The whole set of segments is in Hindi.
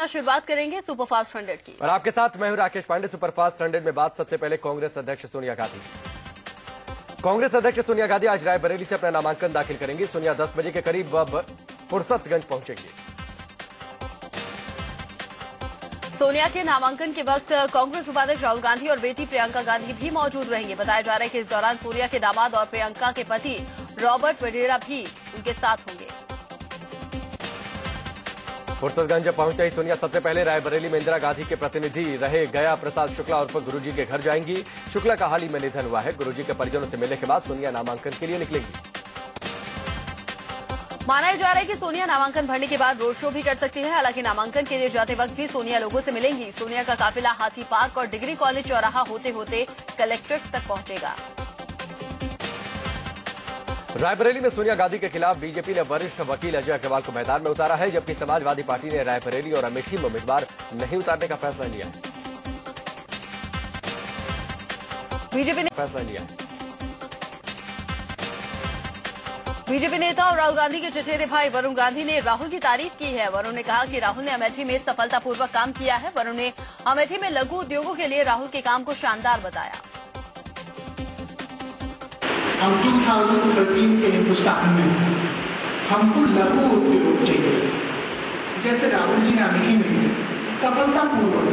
शुरुआत करेंगे सुपरफास्ट 100 की और आपके साथ मैं हूं राकेश पांडे। सुपरफास्ट 100 में बात सबसे पहले कांग्रेस अध्यक्ष सोनिया गांधी। कांग्रेस अध्यक्ष सोनिया गांधी आज रायबरेली से अपना नामांकन दाखिल करेंगी। सोनिया 10 बजे के करीब फुर्सतगंज पहुंचेंगी। सोनिया के नामांकन के वक्त कांग्रेस उपाध्यक्ष राहुल गांधी और बेटी प्रियंका गांधी भी मौजूद रहेंगे। बताया जा रहा है कि इस दौरान सोनिया के दामाद और प्रियंका के पति रॉबर्ट वडेरा भी उनके साथ होंगे। फुर्सतगंज पहुंचते ही सोनिया सबसे पहले रायबरेली में इंदिरा गांधी के प्रतिनिधि रहे गया प्रसाद शुक्ला उर्फ गुरुजी के घर जाएंगी। शुक्ला का हाल ही में निधन हुआ है। गुरुजी के परिजनों से मिलने के बाद सोनिया नामांकन के लिए निकलेंगी। माना जा रहा है कि सोनिया नामांकन भरने के बाद रोड शो भी कर सकती है। हालांकि नामांकन के लिए जाते वक्त भी सोनिया लोगों से मिलेंगी। सोनिया का काफिला हाथी पार्क और डिग्री कॉलेज चौराहा होते होते कलेक्ट्रेट तक पहुंचेगा। रायबरेली में सोनिया गांधी के खिलाफ बीजेपी ने वरिष्ठ वकील अजय अग्रवाल को मैदान में उतारा है, जबकि समाजवादी पार्टी ने रायबरेली और अमेठी में उम्मीदवार नहीं उतारने का फैसला लिया है। बीजेपी नेता और राहुल गांधी के चचेरे भाई वरुण गांधी ने राहुल की तारीफ की है। वरुण ने कहा कि राहुल ने अमेठी में सफलतापूर्वक काम किया है। वरुण ने अमेठी में लघु उद्योगों के लिए राहुल के काम को शानदार बताया। हम 2013 के हिंदुस्तान में हमको लघु उद्योग चाहिए, जैसे राहुल जी ने अमेठी में सफलतापूर्वक।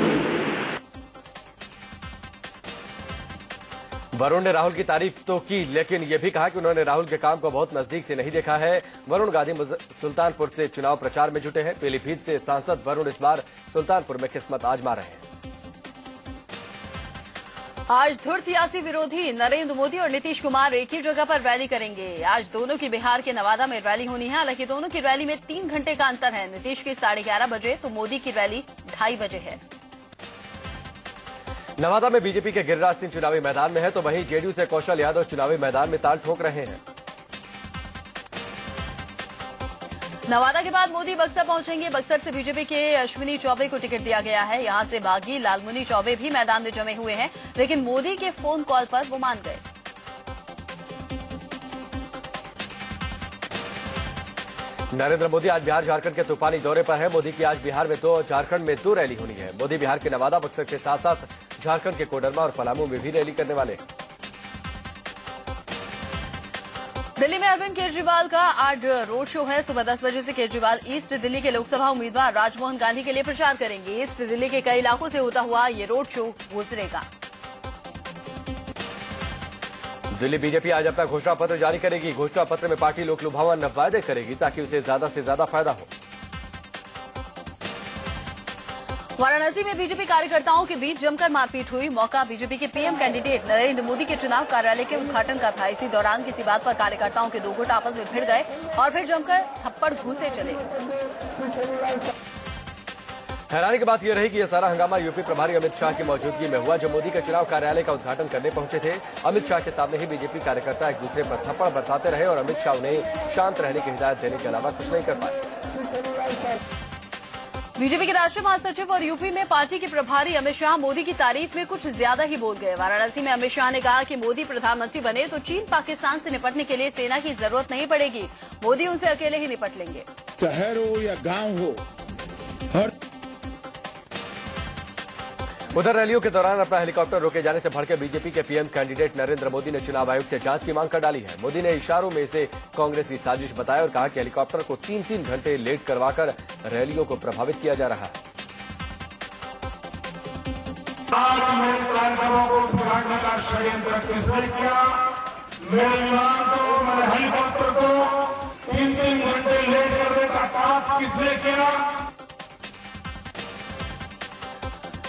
वरुण ने राहुल की तारीफ तो की, लेकिन यह भी कहा कि उन्होंने राहुल के काम को बहुत नजदीक से नहीं देखा है। वरुण गांधी सुल्तानपुर से चुनाव प्रचार में जुटे हैं। पीलीभीत से सांसद वरुण इस बार सुल्तानपुर में किस्मत आजमा रहे हैं। आज धुर सियासी विरोधी नरेंद्र मोदी और नीतीश कुमार एक ही जगह पर रैली करेंगे। आज दोनों की बिहार के नवादा में रैली होनी है। हालांकि दोनों की रैली में 3 घंटे का अंतर है। नीतीश की 11:30 बजे तो मोदी की रैली 2:30 बजे है। नवादा में बीजेपी के गिरिराज सिंह चुनावी मैदान में है, तो वहीं जेडीयू से कौशल यादव चुनावी मैदान में ताल ठोक रहे हैं। नवादा के बाद मोदी बक्सर पहुंचेंगे। बक्सर से बीजेपी के अश्विनी चौबे को टिकट दिया गया है। यहां से बागी लालमुनि चौबे भी मैदान में जमे हुए हैं, लेकिन मोदी के फोन कॉल पर वो मान गए। नरेंद्र मोदी आज बिहार झारखंड के तूफानी दौरे पर है। मोदी की आज बिहार में 2 झारखंड में 2 रैली होनी है। मोदी बिहार के नवादा बक्सर के साथ साथ झारखंड के कोडरमा और पलामू में भी रैली करने वाले। दिल्ली में अरविंद केजरीवाल का आज रोड शो है। सुबह 10 बजे से केजरीवाल ईस्ट दिल्ली के लोकसभा उम्मीदवार राजमोहन गांधी के लिए प्रचार करेंगे। ईस्ट दिल्ली के कई इलाकों से होता हुआ ये रोड शो गुजरेगा। दिल्ली बीजेपी आज अपना घोषणा पत्र जारी करेगी। घोषणा पत्र में पार्टी लोक लुभावन वायदे करेगी ताकि उसे ज्यादा से ज्यादा फायदा हो। वाराणसी में बीजेपी कार्यकर्ताओं के बीच जमकर मारपीट हुई। मौका बीजेपी के पीएम कैंडिडेट नरेंद्र मोदी के चुनाव कार्यालय के उद्घाटन का था। इसी दौरान किसी बात पर कार्यकर्ताओं के 2 गुट आपस में भिड़ गए और फिर जमकर थप्पड़ घूसे चले। हैरानी की बात यह रही कि यह सारा हंगामा यूपी प्रभारी अमित शाह की मौजूदगी में हुआ, जो मोदी के चुनाव कार्यालय का उद्घाटन करने पहुंचे थे। अमित शाह के सामने ही बीजेपी कार्यकर्ता एक दूसरे पर थप्पड़ बरसाते रहे और अमित शाह उन्हें शांत रहने की हिदायत देने के अलावा कुछ नहीं कर पाए। बीजेपी के राष्ट्रीय महासचिव और यूपी में पार्टी के प्रभारी अमित शाह मोदी की तारीफ में कुछ ज्यादा ही बोल गए। वाराणसी में अमित शाह ने कहा कि मोदी प्रधानमंत्री बने तो चीन पाकिस्तान से निपटने के लिए सेना की जरूरत नहीं पड़ेगी। मोदी उनसे अकेले ही निपट लेंगे। शहर हो या गांव हो, हर उधर रैलियों के दौरान अपना हेलीकॉप्टर रोके जाने से भड़के बीजेपी के पीएम कैंडिडेट नरेंद्र मोदी ने चुनाव आयोग से जांच की मांग कर डाली है। मोदी ने इशारों में इसे कांग्रेस की साजिश बताया और कहा कि हेलीकॉप्टर को 3-3 घंटे लेट करवाकर रैलियों को प्रभावित किया जा रहा है। आज मेरे कार्यक्रमों को बिगाड़ने का षड्यंत्र किसने किया? मेरे विमान को, मेरे हेलीकॉप्टर को 3-3 घंटे लेट करने का पाप किसने किया?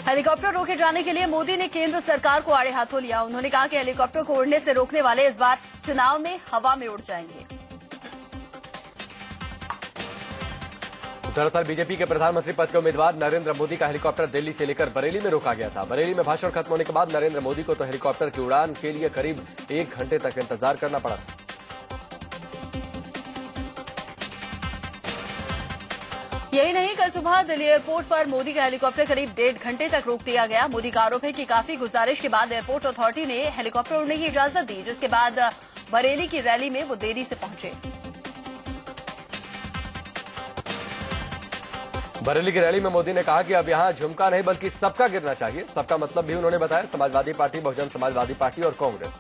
हेलीकॉप्टर रोके जाने के लिए मोदी ने केंद्र सरकार को आड़े हाथों लिया। उन्होंने कहा कि हेलीकॉप्टर को उड़ने से रोकने वाले इस बार चुनाव में हवा में उड़ जाएंगे। दरअसल बीजेपी के प्रधानमंत्री पद के उम्मीदवार नरेंद्र मोदी का हेलीकॉप्टर दिल्ली से लेकर बरेली में रोका गया था। बरेली में भाषण खत्म होने के बाद नरेंद्र मोदी को तो हेलीकॉप्टर की उड़ान के लिए करीब 1 घंटे तक इंतजार करना पड़ा था। यही नहीं, कल सुबह दिल्ली एयरपोर्ट पर मोदी का हेलीकॉप्टर करीब 1.5 घंटे तक रोक दिया गया। मोदी का आरोप है कि काफी गुजारिश के बाद एयरपोर्ट अथॉरिटी ने हेलीकॉप्टर उड़ने की इजाजत दी, जिसके बाद बरेली की रैली में वो देरी से पहुंचे। बरेली की रैली में मोदी ने कहा कि अब यहां झुमका नहीं बल्कि सबका गिरना चाहिए। सबका मतलब भी उन्होंने बताया समाजवादी पार्टी, बहुजन समाजवादी पार्टी और कांग्रेस।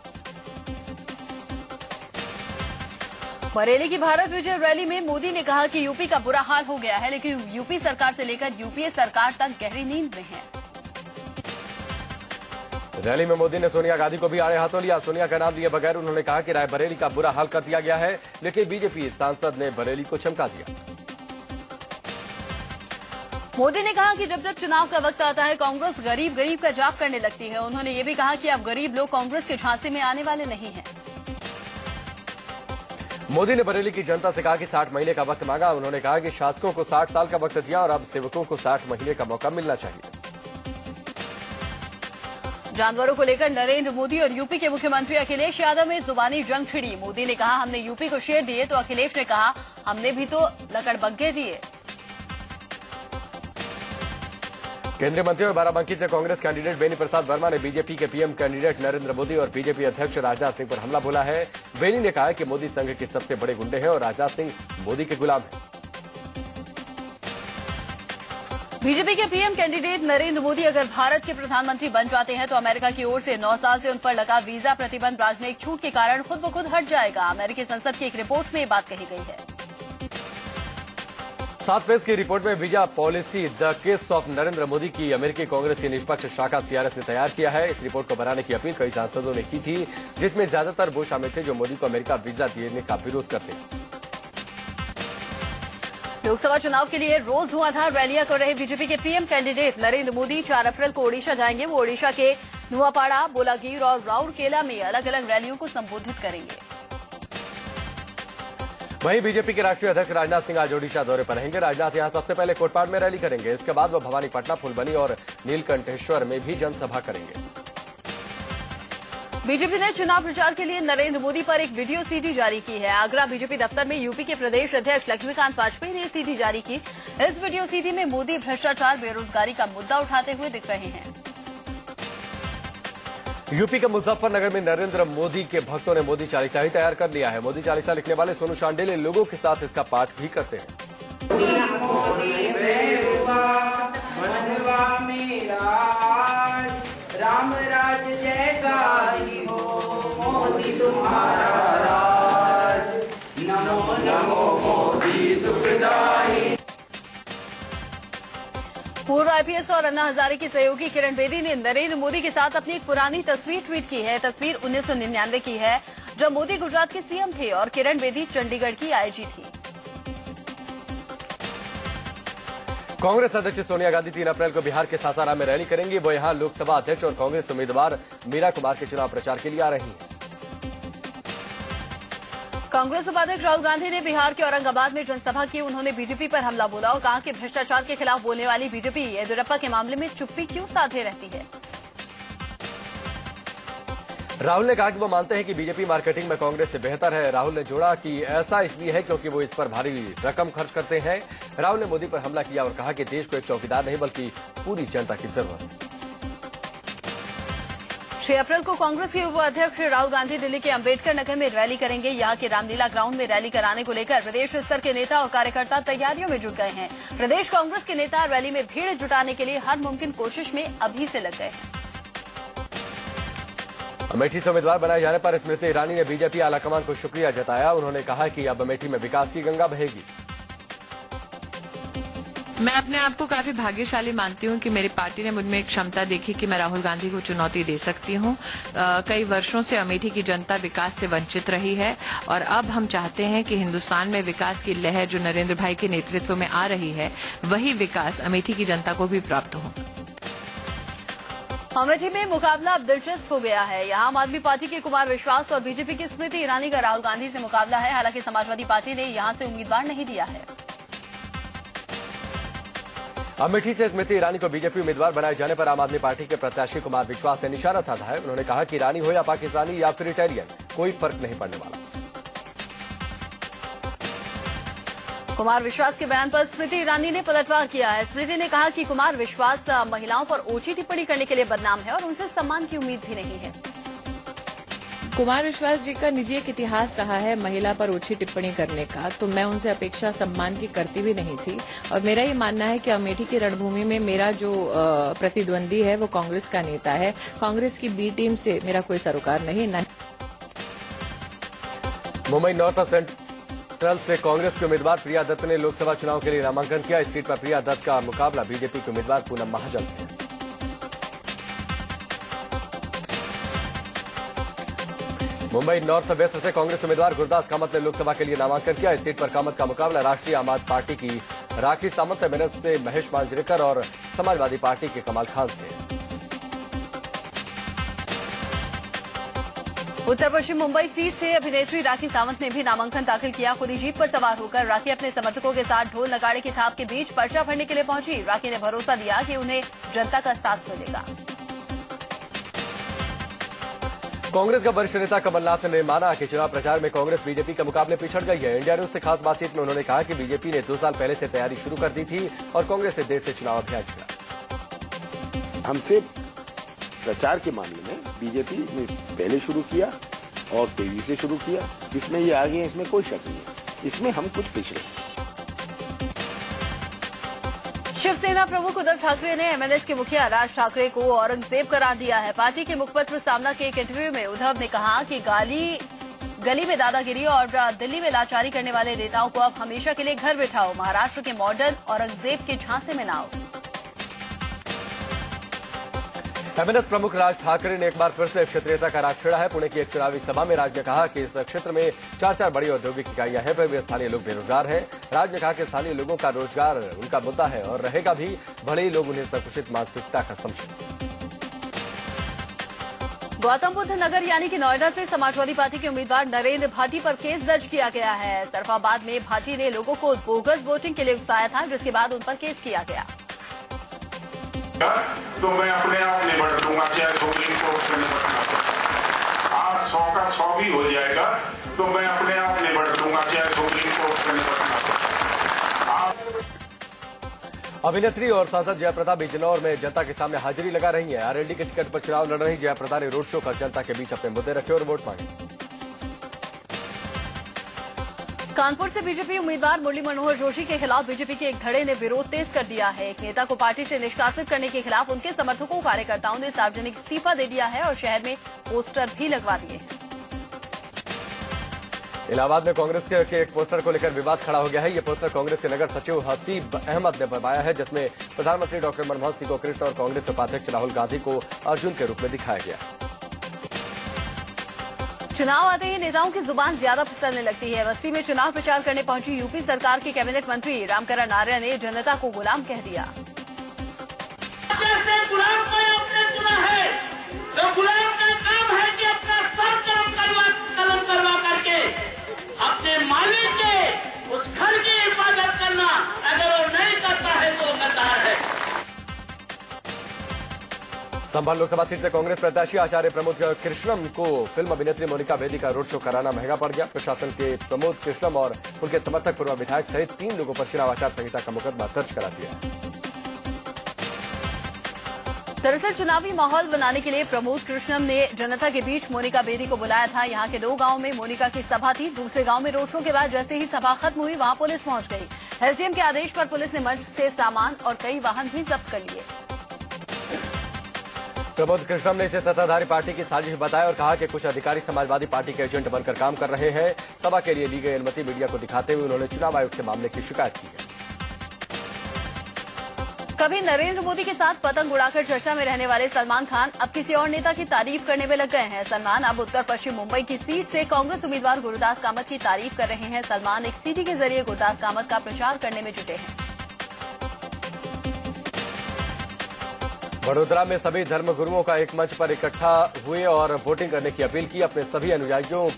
बरेली की भारत विजय रैली में मोदी ने कहा कि यूपी का बुरा हाल हो गया है, लेकिन यूपी सरकार से लेकर यूपीए सरकार तक गहरी नींद में है। रैली में मोदी ने सोनिया गांधी को भी आड़े हाथों लिया। सोनिया का नाम लिए बगैर उन्होंने कहा कि रायबरेली का बुरा हाल कर दिया गया है, लेकिन बीजेपी सांसद ने बरेली को चमका दिया। मोदी ने कहा कि जब जब चुनाव का वक्त आता है कांग्रेस गरीब का जाप करने लगती है। उन्होंने ये भी कहा कि अब गरीब लोग कांग्रेस के झांसे में आने वाले नहीं हैं। मोदी ने बरेली की जनता से कहा कि 60 महीने का वक्त मांगा। उन्होंने कहा कि शासकों को 60 साल का वक्त दिया और अब सेवकों को 60 महीने का मौका मिलना चाहिए। जानवरों को लेकर नरेंद्र मोदी और यूपी के मुख्यमंत्री अखिलेश यादव में जुबानी जंग छिड़ी। मोदी ने कहा हमने यूपी को शेर दिए, तो अखिलेश ने कहा हमने भी तो लकड़बग्घे दिए। केंद्रीय मंत्री और बाराबंकी से कांग्रेस कैंडिडेट बेनी प्रसाद वर्मा ने बीजेपी के पीएम कैंडिडेट नरेंद्र मोदी और बीजेपी अध्यक्ष राजनाथ सिंह पर हमला बोला है। बेनी ने कहा कि मोदी संघ के सबसे बड़े गुंडे हैं और राजनाथ सिंह मोदी के गुलाम हैं। बीजेपी के पीएम कैंडिडेट नरेंद्र मोदी अगर भारत के प्रधानमंत्री बन जाते हैं तो अमेरिका की ओर से 9 साल से उन पर लगा वीजा प्रतिबंध राजनयिक छूट के कारण खुद ब खुद हट जाएगा। अमेरिकी संसद की एक रिपोर्ट में ये बात कही गई है। 7 पेज की रिपोर्ट में visa policy the case of Narendra Modi की अमेरिकी कांग्रेस की निष्पक्ष शाखा सीआरएस ने तैयार किया है। इस रिपोर्ट को बनाने की अपील कई सांसदों ने की थी, जिसमें ज्यादातर वो शामिल थे जो मोदी को अमेरिका वीजा देने का विरोध करते हैं। लोकसभा चुनाव के लिए रोज धुआंधार रैलियां कर रहे बीजेपी के पीएम कैंडिडेट नरेंद्र मोदी 4 अप्रैल को ओडिशा जाएंगे। वो ओडिशा के नुआपाड़ा, बोलागीर और राउरकेला में अलग अलग रैलियों को संबोधित करेंगे। वहीं बीजेपी के राष्ट्रीय अध्यक्ष राजनाथ सिंह आज ओडिशा दौरे पर रहेंगे। राजनाथ यहां सबसे पहले कोटपाड़ में रैली करेंगे। इसके बाद वो भवानीपटना, फुलबनी और नीलकंठेश्वर में भी जनसभा करेंगे। बीजेपी ने चुनाव प्रचार के लिए नरेंद्र मोदी पर एक वीडियो सीडी जारी की है। आगरा बीजेपी दफ्तर में यूपी के प्रदेश अध्यक्ष लक्ष्मीकांत वाजपेयी ने सीडी जारी की। इस वीडियो सीडी में मोदी भ्रष्टाचार, बेरोजगारी का मुद्दा उठाते हुए दिख रहे हैं। यूपी के मुजफ्फरनगर में नरेंद्र मोदी के भक्तों ने मोदी चालीसा ही तैयार कर लिया है। मोदी चालीसा लिखने वाले सोनू शांडिल्य लोगों के साथ इसका पाठ भी करते हैं। राम राज जैसा ही हो, मोदी तुम्हारा राज, नमो नमो मोदी सुखदाई। पूर्व आईपीएस और अन्ना हजारे की सहयोगी किरण बेदी ने नरेंद्र मोदी के साथ अपनी एक पुरानी तस्वीर ट्वीट की है। तस्वीर 1999 की है, जब मोदी गुजरात के सीएम थे और किरण बेदी चंडीगढ़ की आईजी थी। कांग्रेस अध्यक्ष सोनिया गांधी 3 अप्रैल को बिहार के सासाराम में रैली करेंगी। वो यहां लोकसभा अध्यक्ष और कांग्रेस उम्मीदवार मीरा कुमार के चुनाव प्रचार के लिए आ रही हैं। कांग्रेस उपाध्यक्ष राहुल गांधी ने बिहार के औरंगाबाद में जनसभा की। उन्होंने बीजेपी पर हमला बोला और कहा कि भ्रष्टाचार के खिलाफ बोलने वाली बीजेपी येदियुरप्पा के मामले में चुप्पी क्यों साधे रहती है। राहुल ने कहा कि वो मानते हैं कि बीजेपी मार्केटिंग में कांग्रेस से बेहतर है। राहुल ने जोड़ा कि ऐसा इसलिए है क्योंकि वो इस पर भारी रकम खर्च करते हैं। राहुल ने मोदी पर हमला किया और कहा कि देश को एक चौकीदार नहीं बल्कि पूरी जनता की जरूरत है। 6 अप्रैल को कांग्रेस के उपाध्यक्ष राहुल गांधी दिल्ली के अंबेडकर नगर में रैली करेंगे। यहां के रामलीला ग्राउंड में रैली कराने को लेकर प्रदेश स्तर के नेता और कार्यकर्ता तैयारियों में जुट गए हैं। प्रदेश कांग्रेस के नेता रैली में भीड़ जुटाने के लिए हर मुमकिन कोशिश में अभी से लग गए हैं। अमेठी से उम्मीदवार बनाए जाने पर स्मृति ईरानी ने बीजेपी आलाकमान को शुक्रिया जताया। उन्होंने कहा कि अब अमेठी में विकास की गंगा बहेगी। मैं अपने आप को काफी भाग्यशाली मानती हूं कि मेरी पार्टी ने मुझमें एक क्षमता देखी कि मैं राहुल गांधी को चुनौती दे सकती हूं। कई वर्षों से अमेठी की जनता विकास से वंचित रही है और अब हम चाहते हैं कि हिंदुस्तान में विकास की लहर जो नरेंद्र भाई के नेतृत्व में आ रही है, वही विकास अमेठी की जनता को भी प्राप्त हो। अमेठी में मुकाबला अब दिलचस्प हो गया है। यहां आम आदमी पार्टी के कुमार विश्वास और बीजेपी की स्मृति ईरानी का राहुल गांधी से मुकाबला है। हालांकि समाजवादी पार्टी ने यहां से उम्मीदवार नहीं दिया है। अमेठी से स्मृति ईरानी को बीजेपी उम्मीदवार बनाए जाने पर आम आदमी पार्टी के प्रत्याशी कुमार विश्वास ने निशाना साधा है। उन्होंने कहा कि ईरानी हो या पाकिस्तानी या फिर इटालियन, कोई फर्क नहीं पड़ने वाला। कुमार विश्वास के बयान पर स्मृति ईरानी ने पलटवार किया है। स्मृति ने कहा कि कुमार विश्वास महिलाओं पर ओछी टिप्पणी करने के लिए बदनाम है और उनसे सम्मान की उम्मीद भी नहीं है। कुमार विश्वास जी का निजी एक इतिहास रहा है महिला पर ओछी टिप्पणी करने का, तो मैं उनसे अपेक्षा सम्मान की करती भी नहीं थी। और मेरा ये मानना है कि अमेठी की रणभूमि में मेरा जो प्रतिद्वंदी है वो कांग्रेस का नेता है। कांग्रेस की बी टीम से मेरा कोई सरोकार नहीं। मुंबई नॉर्थ सेंट्रल से कांग्रेस के उम्मीदवार प्रिया दत्त ने लोकसभा चुनाव के लिए नामांकन किया। इस सीट पर प्रिया दत्त का मुकाबला बीजेपी के उम्मीदवार पूनम महाजन से। मुंबई नॉर्थ वेस्ट से कांग्रेस उम्मीदवार गुरदास कामत ने लोकसभा के लिए नामांकन किया। इस सीट पर कामत का मुकाबला राष्ट्रीय आम आदमी पार्टी की राखी सामंत, मेरठ से महेश मांजरेकर और समाजवादी पार्टी के कमाल खान से। उत्तर पश्चिम मुंबई सीट से अभिनेत्री राखी सावंत ने भी नामांकन दाखिल किया। खुदी जीप पर सवार होकर राखी अपने समर्थकों के साथ ढोल नगाड़े की थाप के बीच पर्चा भरने के लिए पहुंची। राखी ने भरोसा दिया कि उन्हें जनता का साथ मिलेगा। कांग्रेस का वरिष्ठ नेता कमलनाथ ने माना कि चुनाव प्रचार में कांग्रेस बीजेपी के मुकाबले पिछड़ गई है। इंडिया न्यूज से खास बातचीत में उन्होंने कहा कि बीजेपी ने 2 साल पहले से तैयारी शुरू कर दी थी और कांग्रेस ने देर से चुनाव अभियान छेड़ा। हमसे प्रचार के मामले में बीजेपी ने पहले शुरू किया और तेजी से शुरू किया। इसमें ये आगे है, इसमें कोई शक नहीं है। इसमें हम कुछ पिछड़े। शिवसेना प्रमुख उद्धव ठाकरे ने एमएनएस के मुखिया राज ठाकरे को औरंगजेब करार दिया है। पार्टी के मुखपत्र सामना के एक इंटरव्यू में उद्धव ने कहा कि गली में दादागिरी और दिल्ली में लाचारी करने वाले नेताओं को अब हमेशा के लिए घर बिठाओ। महाराष्ट्र के मॉडर्न औरंगजेब के झांसे में ना आओ। एमएनएस प्रमुख राज ठाकरे ने एक बार फिर से क्षेत्रीयता का राग छेड़ा है। पुणे की एक चुनावी सभा में राज ने कहा कि इस क्षेत्र में 4 बड़ी औद्योगिक इकाइयां हैं, पर भी स्थानीय लोग बेरोजगार हैं। राज ने कहा कि स्थानीय लोगों का रोजगार उनका मुद्दा है और रहेगा भी, भले ही लोग उन्हें संकुचित मानसिकता का समझें। गौतम बुद्ध नगर यानी कि नोएडा से समाजवादी पार्टी के उम्मीदवार नरेंद्र भाटी पर केस दर्ज किया गया है। सरफाबाद में भाटी ने लोगों को बोगस वोटिंग के लिए उकसाया था, जिसके बाद उन पर केस किया गया। तो मैं अपने आप निपट लूंगा, चाहे सुप्रीम कोर्ट से निपटना पड़े। आज 100 का 100 भी हो जाएगा तो मैं अपने आप निपट लूंगा, चाहे सुप्रीम कोर्ट से निपटना पड़े। अभिनेत्री और सांसद जयप्रदा बिजनौर में जनता के सामने हाजिरी लगा रही है। आरएलडी के टिकट पर चुनाव लड़ रही जयप्रदा ने रोड शो कर जनता के बीच अपने मुद्दे रखे और वोट मांगे। कानपुर से बीजेपी उम्मीदवार मुरली मनोहर जोशी के खिलाफ बीजेपी के एक धड़े ने विरोध तेज कर दिया है। एक नेता को पार्टी से निष्कासित करने के खिलाफ उनके समर्थकों कार्यकर्ताओं ने सार्वजनिक इस्तीफा दे दिया है और शहर में पोस्टर भी लगवा दिए हैं। इलाहाबाद में कांग्रेस के एक पोस्टर को लेकर विवाद खड़ा हो गया है। ये पोस्टर कांग्रेस के नगर सचिव हसीब अहमद ने बनवाया है, जिसमें प्रधानमंत्री डॉक्टर मनमोहन सिंह को कृष्ण और कांग्रेस उपाध्यक्ष राहुल गांधी को अर्जुन के रूप में दिखाया गया। चुनाव आते ही नेताओं की जुबान ज्यादा फिसलने लगती है। बस्ती में चुनाव प्रचार करने पहुंची यूपी सरकार के कैबिनेट मंत्री रामकरण आर्य ने जनता को गुलाम कह दिया। गुलाम को आपने चुना है, तो गुलाम का काम है कि अपना सर कलम करवा करके अपने मालिक के उस घर की हिफाजत करना। अगर वो नहीं करता है तो गद्दार है। संभल लोकसभा सीट से कांग्रेस प्रत्याशी आचार्य प्रमोद कृष्णम को फिल्म अभिनेत्री मोनिका बेदी का रोड शो कराना महंगा पड़ गया। प्रशासन के प्रमोद कृष्णम और उनके समर्थक पूर्व विधायक सहित 3 लोगों पर चुनाव आचार संहिता का मुकदमा दर्ज करा दिया। दरअसल चुनावी माहौल बनाने के लिए प्रमोद कृष्णम ने जनता के बीच मोनिका बेदी को बुलाया था। यहाँ के 2 गांव में मोनिका की सभा थी। दूसरे गांव में रोड शो के बाद जैसे ही सभा खत्म हुई, वहां पुलिस पहुंच गई। एसडीएम के आदेश पर पुलिस ने मंच से सामान और कई वाहन भी जब्त कर लिए। प्रमोद कृष्णम ने इसे सत्ताधारी पार्टी की साजिश बताया और कहा कि कुछ अधिकारी समाजवादी पार्टी के एजेंट बनकर काम कर रहे हैं। सभा के लिए ली गई अनुमति मीडिया को दिखाते हुए उन्होंने चुनाव आयोग से मामले की शिकायत की है। कभी नरेंद्र मोदी के साथ पतंग उड़ाकर चर्चा में रहने वाले सलमान खान अब किसी और नेता की तारीफ करने में लग गए हैं। सलमान अब उत्तर पश्चिम मुंबई की सीट से कांग्रेस उम्मीदवार गुरदास कामत की तारीफ कर रहे हैं। सलमान एक सीडी के जरिए गुरदास कामत का प्रचार करने में जुटे हैं। वडोदरा में सभी धर्मगुरुओं का एक मंच पर इकट्ठा हुए और वोटिंग करने की अपील की। अपने सभी अनुयायियों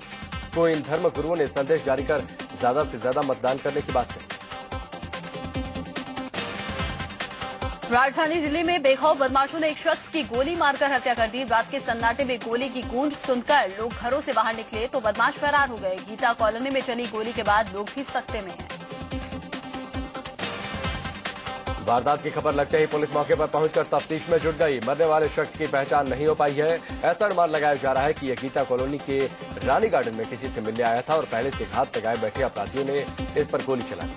को इन धर्मगुरुओं ने संदेश जारी कर ज्यादा से ज्यादा मतदान करने की बात कही। राजधानी दिल्ली में बेखौफ बदमाशों ने एक शख्स की गोली मारकर हत्या कर दी। रात के सन्नाटे में गोली की गूंज सुनकर लोग घरों से बाहर निकले तो बदमाश फरार हो गए। गीता कॉलोनी में चली गोली के बाद लोग भी सख्ते में हैं। वारदात की खबर लगते ही पुलिस मौके पर पहुंचकर तफ्तीश में जुट गई। मरने वाले शख्स की पहचान नहीं हो पाई है। ऐसा अनुमान लगाया जा रहा है कि यह गीता कॉलोनी के रानी गार्डन में किसी से मिलने आया था और पहले से घात लगाए बैठे अपराधियों ने इस पर गोली चला दी।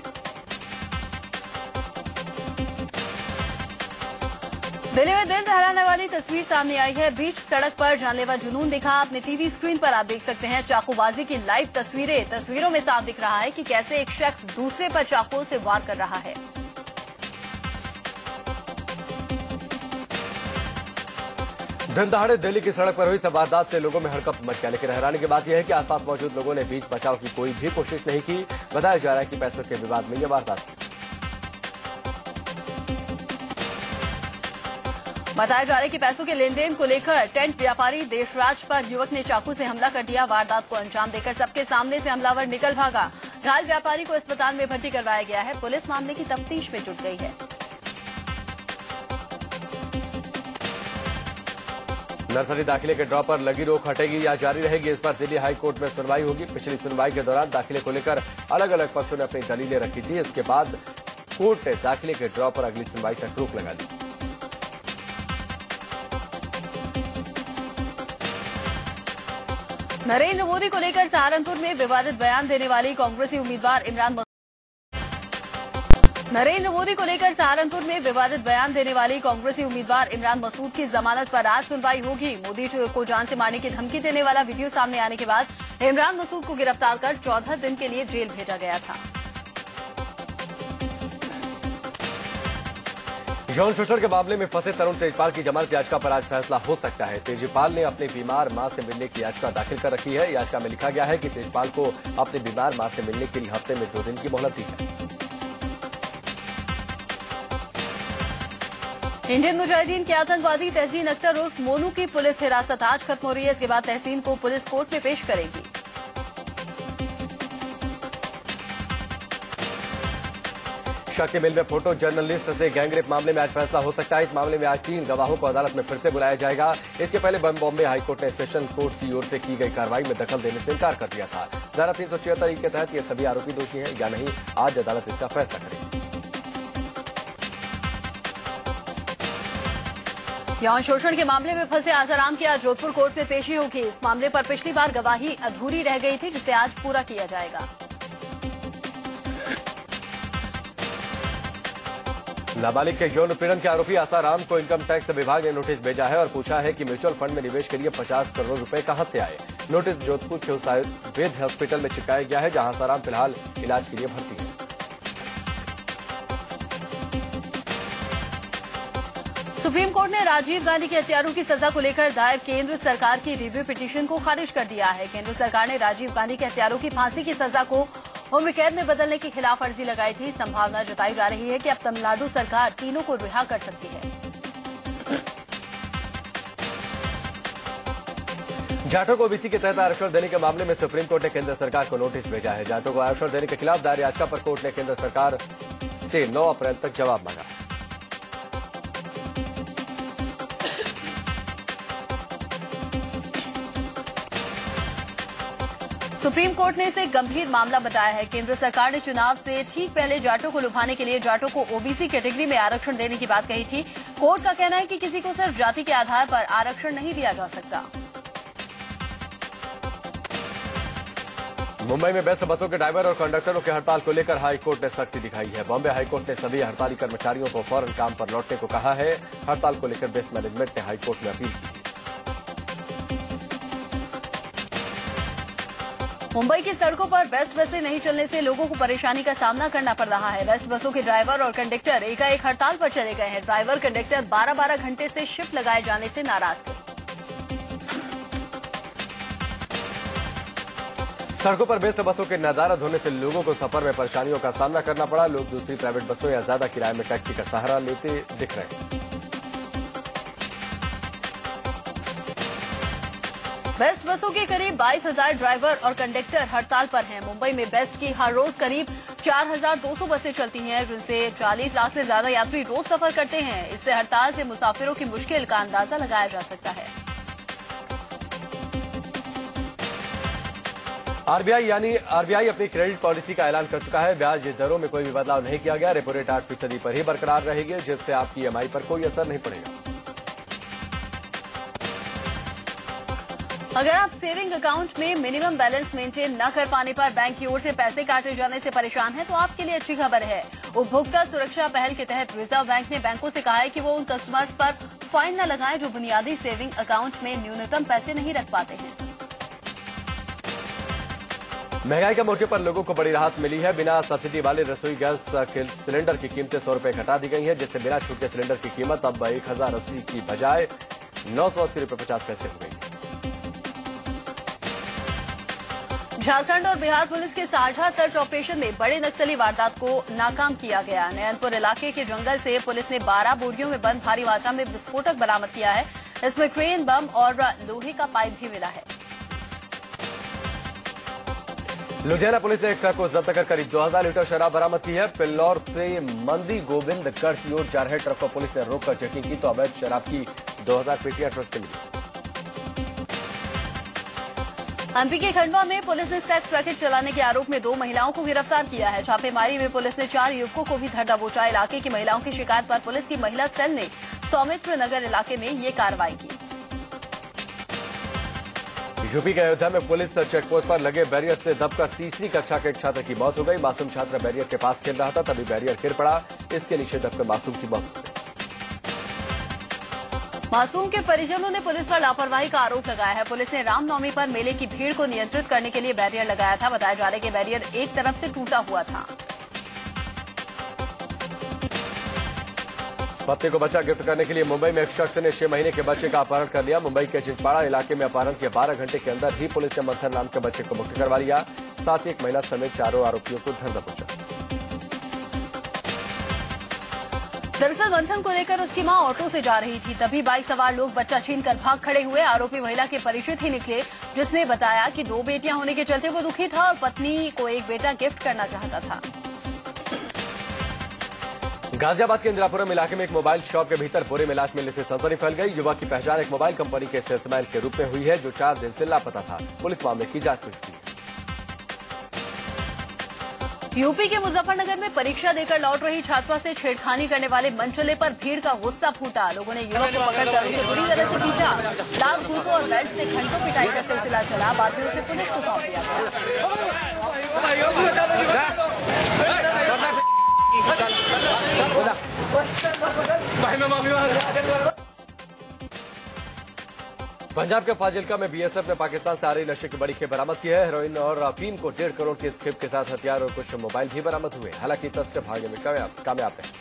दिल्ली में दिन दहराने वाली तस्वीर सामने आई है। बीच सड़क पर जानलेवा जुनून दिखा। अपने टीवी स्क्रीन पर आप देख सकते हैं चाकूबाजी की लाइव तस्वीरें। तस्वीरों में साफ दिख रहा है कि कैसे एक शख्स दूसरे पर चाकुओं से वार कर रहा है। दिन दहाड़े दिल्ली की सड़क पर हुई वारदात से लोगों में हड़कंप मच गया, लेकिन हैरानी की बात यह है कि आसपास मौजूद लोगों ने बीच बचाव की कोई भी कोशिश नहीं की। बताया जा रहा है कि पैसों के विवाद में यह वारदात हुई। बताया जा रहा है कि पैसों के लेन देन को लेकर टेंट व्यापारी देशराज पर युवक ने चाकू से हमला कर दिया। वारदात को अंजाम देकर सबके सामने से हमलावर निकल भागा। घायल व्यापारी को अस्पताल में भर्ती करवाया गया है। पुलिस मामले की तफ्तीश में जुट गई है। नर्सरी दाखिले के ड्रॉ पर लगी रोक हटेगी या जारी रहेगी, इस पर दिल्ली हाई कोर्ट में सुनवाई होगी। पिछली सुनवाई के दौरान दाखिले को लेकर अलग अलग पक्षों ने अपनी दलीलें रखी थी। इसके बाद कोर्ट ने दाखिले के ड्रॉ पर अगली सुनवाई तक रोक लगा दी। नरेंद्र मोदी को लेकर सहारनपुर में विवादित बयान देने वाली कांग्रेसी उम्मीदवार इमरान मसूद की जमानत पर आज सुनवाई होगी। मोदी को जान से मारने की धमकी देने वाला वीडियो सामने आने के बाद इमरान मसूद को गिरफ्तार कर 14 दिन के लिए जेल भेजा गया था। यौन शोषण के मामले में फंसे तरुण तेजपाल की जमानत याचिका पर आज फैसला हो सकता है। तेजपाल ने अपनी बीमार मां से मिलने की याचिका दाखिल कर रखी है। याचिका में लिखा गया है कि तेजपाल को अपनी बीमार मां से मिलने के लिए हफ्ते में 2 दिन की मोहलत दी है। इंडियन मुजाहिदीन के आतंकवादी तहसीन अख्तर उर्फ मोनू की पुलिस हिरासत आज खत्म हो रही है। इसके बाद तहसीन को पुलिस कोर्ट में पेश करेगी। शक्ति मिल में फोटो जर्नलिस्ट से गैंगरेप मामले में आज फैसला हो सकता है। इस मामले में आज 3 गवाहों को अदालत में फिर से बुलाया जाएगा। इसके पहले बॉम्बे हाईकोर्ट ने सेशन कोर्ट की ओर से की गई कार्रवाई में दखल देने से इनकार कर दिया था। धारा 376 के तहत ये सभी आरोपी दोषी हैं या नहीं, आज अदालत इसका फैसला करेगी। यौन शोषण के मामले में फंसे आसाराम की आज जोधपुर कोर्ट में पेशी होगी। इस मामले पर पिछली बार गवाही अधूरी रह गई थी, जिसे आज पूरा किया जाएगा। नाबालिग के यौन उत्पीड़न के आरोपी आसाराम को इनकम टैक्स विभाग ने नोटिस भेजा है और पूछा है कि म्यूचुअल फंड में निवेश के लिए 50 करोड़ रुपए कहां से आए। नोटिस जोधपुर के उस आयुर्वेद हॉस्पिटल में चिपकाया गया है, जहां आसाराम फिलहाल इलाज के लिए भर्ती है। सुप्रीम कोर्ट ने राजीव गांधी के हत्यारों की सजा को लेकर दायर केंद्र सरकार की रिव्यू पिटीशन को खारिज कर दिया है। केंद्र सरकार ने राजीव गांधी के हत्यारों की फांसी की सजा को उम्र कैद में बदलने के खिलाफ अर्जी लगाई थी। संभावना जताई जा रही है कि अब तमिलनाडु सरकार तीनों को रिहा कर सकती है। जाटों को ओबीसी के तहत आरक्षण देने के मामले में सुप्रीम कोर्ट ने केंद्र सरकार को नोटिस भेजा है। जाटों को आरक्षण देने के खिलाफ दायर याचिका पर कोर्ट ने केंद्र सरकार से 9 अप्रैल तक जवाब मांगा। सुप्रीम कोर्ट ने इसे गंभीर मामला बताया है। केंद्र सरकार ने चुनाव से ठीक पहले जाटों को लुभाने के लिए जाटों को ओबीसी कैटेगरी में आरक्षण देने की बात कही थी। कोर्ट का कहना है कि किसी को सिर्फ जाति के आधार पर आरक्षण नहीं दिया जा सकता। मुंबई में बेस्ट बसों के ड्राइवर और कंडक्टरों की हड़ताल को लेकर हाईकोर्ट ने सख्ती दिखाई है। बॉम्बे हाईकोर्ट ने सभी हड़ताली कर्मचारियों को फौरन काम पर लौटने को कहा है। हड़ताल को लेकर बेस्ट मैनेजमेंट ने हाईकोर्ट में अपील की। मुंबई की सड़कों पर बेस्ट बसें नहीं चलने से लोगों को परेशानी का सामना करना पड़ रहा है। बेस्ट बसों के ड्राइवर और कंडक्टर एकाएक हड़ताल पर चले गए हैं। ड्राइवर कंडक्टर 12-12 घंटे से शिफ्ट लगाए जाने से नाराज थे। सड़कों पर बेस्ट बसों के नदारद होने से लोगों को सफर में परेशानियों का सामना करना पड़ा। लोग दूसरी प्राइवेट बसों या ज्यादा किराए में टैक्सी का सहारा लेते दिख रहे हैं। बेस्ट बसों के करीब 22,000 ड्राइवर और कंडक्टर हड़ताल पर हैं। मुंबई में बेस्ट की हर रोज करीब 4,200 बसें चलती हैं, जिनसे 40 लाख से ज्यादा यात्री रोज सफर करते हैं। इससे हड़ताल से मुसाफिरों की मुश्किल का अंदाजा लगाया जा सकता है। आरबीआई अपनी क्रेडिट पॉलिसी का ऐलान कर चुका है। ब्याज दरों में कोई भी बदलाव नहीं किया गया। रेपो रेट 8% पर ही बरकरार रहेगी, जिससे आपकी ईएमआई पर कोई असर नहीं पड़ेगा। अगर आप सेविंग अकाउंट में मिनिमम बैलेंस मेंटेन न कर पाने पर बैंक की ओर से पैसे काटे जाने से परेशान हैं, तो आपके लिए अच्छी खबर है। उपभोक्ता सुरक्षा पहल के तहत रिजर्व बैंक ने बैंकों से कहा है कि वो उन कस्टमर्स पर फाइन न लगाएं जो बुनियादी सेविंग अकाउंट में न्यूनतम पैसे नहीं रख पाते हैं। महंगाई के मौके पर लोगों को बड़ी राहत मिली है। बिना सब्सिडी वाले रसोई गैस सिलेंडर की कीमतें 100 रुपए घटा दी गई है, जिससे बिना छूट के सिलेंडर की कीमत अब 1080 की बजाय 980 रुपए 50 पैसे हो गई। झारखंड और बिहार पुलिस के साझा सर्च ऑपरेशन में बड़े नक्सली वारदात को नाकाम किया गया। नयनपुर इलाके के जंगल से पुलिस ने 12 बोरियों में बंद भारी मात्रा में विस्फोटक बरामद किया है। इसमें क्रेन, बम और लोहे का पाइप भी मिला है। लुधियाना पुलिस ने एक ट्रक को जब्त कर करीब 2000 लीटर शराब बरामद की है। पिल्लौर से मंदी गोविंदगढ़ की ओर जा रहे ट्रक को पुलिस ने रोककर चेकिंग की तो अवैध शराब की 2000 पेटियां ट्रक से मिली। एमपी के खंडवा में पुलिस ने सेक्स रैकेट चलाने के आरोप में 2 महिलाओं को गिरफ्तार किया है। छापेमारी में पुलिस ने 4 युवकों को भी धर दबोचा। इलाके की महिलाओं की शिकायत पर पुलिस की महिला सेल ने सौमित्र नगर इलाके में ये कार्रवाई की। यूपी के अयोध्या में पुलिस चेकपोस्ट पर लगे बैरियर से दबकर तीसरी कक्षा के एक छात्र की मौत हो गई। मासूम छात्र बैरियर के पास खेल रहा था, तभी बैरियर गिर पड़ा। इसके नीचे दबकर मासूम की मौत हो गई। मासूम के परिजनों ने पुलिस पर लापरवाही का आरोप लगाया है। पुलिस ने रामनवमी पर मेले की भीड़ को नियंत्रित करने के लिए बैरियर लगाया था। बताया जा रहा है कि बैरियर एक तरफ से टूटा हुआ था। पत्नी को बच्चा गिफ्ट करने के लिए मुंबई में एक शख्स ने 6 महीने के बच्चे का अपहरण कर लिया। मुंबई के चिंचपाड़ा इलाके में अपहरण के 12 घंटे के अंदर ही पुलिस ने मंथन नाम के बच्चे को मुक्त करवा लिया। साथ ही एक महिला समेत 4 आरोपियों को धर दबोचा। दरअसल मंथन को लेकर उसकी मां ऑटो से जा रही थी, तभी बाइक सवार लोग बच्चा छीनकर भाग खड़े हुए। आरोपी महिला के परिचित ही निकले, जिसने बताया कि 2 बेटियां होने के चलते वो दुखी था और पत्नी को एक बेटा गिफ्ट करना चाहता था। गाजियाबाद के इंदिरापुरम इलाके में एक मोबाइल शॉप के भीतर बोरे में लाश मिलने से सनसनी फैल गई। युवक की पहचान एक मोबाइल कंपनी के सेल्समैन के रूप में हुई है, जो 4 दिन से लापता था। पुलिस मामले की जांच में जुटी है। यूपी के मुजफ्फरनगर में परीक्षा देकर लौट रही छात्रा से छेड़खानी करने वाले मनचले पर भीड़ का गुस्सा फूटा। लोगों ने युवक को पकड़कर उसे बुरी तरह से पीटा। लात घूंसों और बेल्ट से घंटों पिटाई का सिलसिला चला। बाद में उसे पुलिस को सौंप दिया गया। पंजाब के फाजिलका में बीएसएफ ने पाकिस्तान से आ रही नशे की बड़ी खेप बरामद की है। हेरोइन और अफीम को 1.5 करोड़ की इस खेप के साथ हथियार और कुछ मोबाइल भी बरामद हुए। हालांकि तस्कर भागने में कामयाब रहे।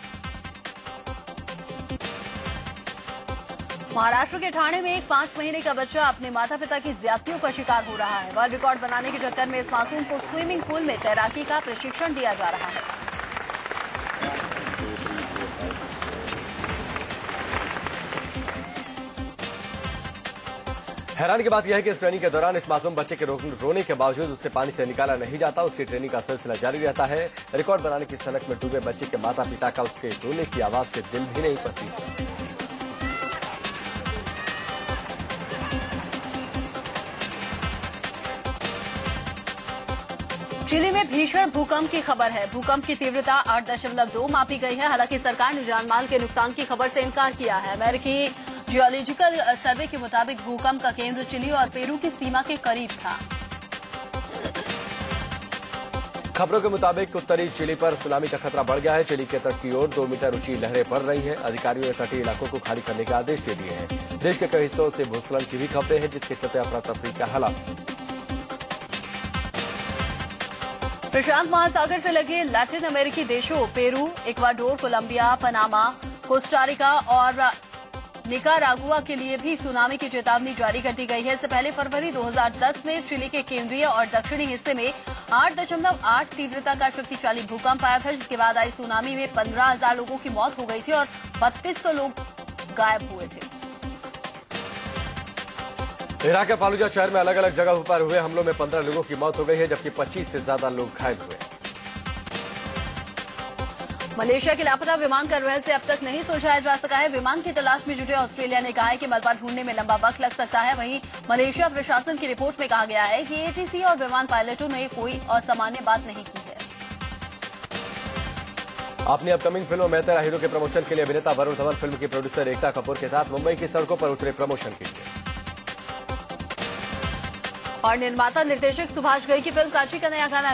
महाराष्ट्र के ठाणे में एक 5 महीने का बच्चा अपने माता पिता की ज्यादतियों का शिकार हो रहा है। वर्ल्ड रिकॉर्ड बनाने के चक्कर में इस मासूम को स्विमिंग पूल में तैराकी का प्रशिक्षण दिया जा रहा है। हैरानी की बात यह है कि इस ट्रेनिंग के दौरान इस मासूम बच्चे के रोने के बावजूद उससे पानी से निकाला नहीं जाता। उसकी ट्रेनिंग का सिलसिला जारी रहता है। रिकॉर्ड बनाने की सनक में डूबे बच्चे के माता पिता का उसके रोने की आवाज से दिल भी नहीं पसी। चिली में भीषण भूकंप की खबर है। भूकंप की तीव्रता 8.2 मापी गई है। हालांकि सरकार ने जानमाल के नुकसान की खबर से इनकार किया है। अमेरिकी जियोलॉजिकल सर्वे के मुताबिक भूकंप का केंद्र चिली और पेरू की सीमा के करीब था। खबरों के मुताबिक उत्तरी चिली पर सुनामी का खतरा बढ़ गया है। चिली के तट की ओर 2 मीटर ऊंची लहरें बढ़ रही हैं। अधिकारियों ने तटीय इलाकों को खाली करने के आदेश दे दिए हैं। देश के कई हिस्सों से भूस्खलन की भी खबरें हैं, जिसके चलते अफरा तफरी का हालात। प्रशांत महासागर से लगे लैटिन अमेरिकी देशों Peru, Ecuador, Colombia, Panama, Costa Rica और निकारागुआ के लिए भी सुनामी की चेतावनी जारी कर दी गई है। इससे पहले फरवरी 2010 में चिली के केंद्रीय और दक्षिणी हिस्से में 8.8 तीव्रता का शक्तिशाली भूकंप आया था, जिसके बाद आई सुनामी में 15,000 लोगों की मौत हो गई थी और 3200 लोग गायब हुए थे। इराक के फालुजा शहर में अलग अलग जगहों पर हुए हमलों में 15 लोगों की मौत हो गई है, जबकि 25 से ज्यादा लोग घायल हुए। मलेशिया के लापता विमान का रहस्य अब तक नहीं सुलझाया जा सका है। विमान की तलाश में जुटे ऑस्ट्रेलिया ने कहा है कि मलबा ढूंढने में लंबा वक्त लग सकता है। वहीं मलेशिया प्रशासन की रिपोर्ट में कहा गया है कि एटीसी और विमान पायलटों ने कोई असामान्य बात नहीं की है। अपनी अपकमिंग फिल्म मैं तेरा हीरो के प्रमोशन के लिए अभिनेता वरुण धवन फिल्म की प्रोड्यूसर एकता कपूर के साथ मुंबई की सड़कों पर उतरे प्रमोशन के लिए। और निर्माता निर्देशक सुभाष घई की फिल्म काशी का नया गाना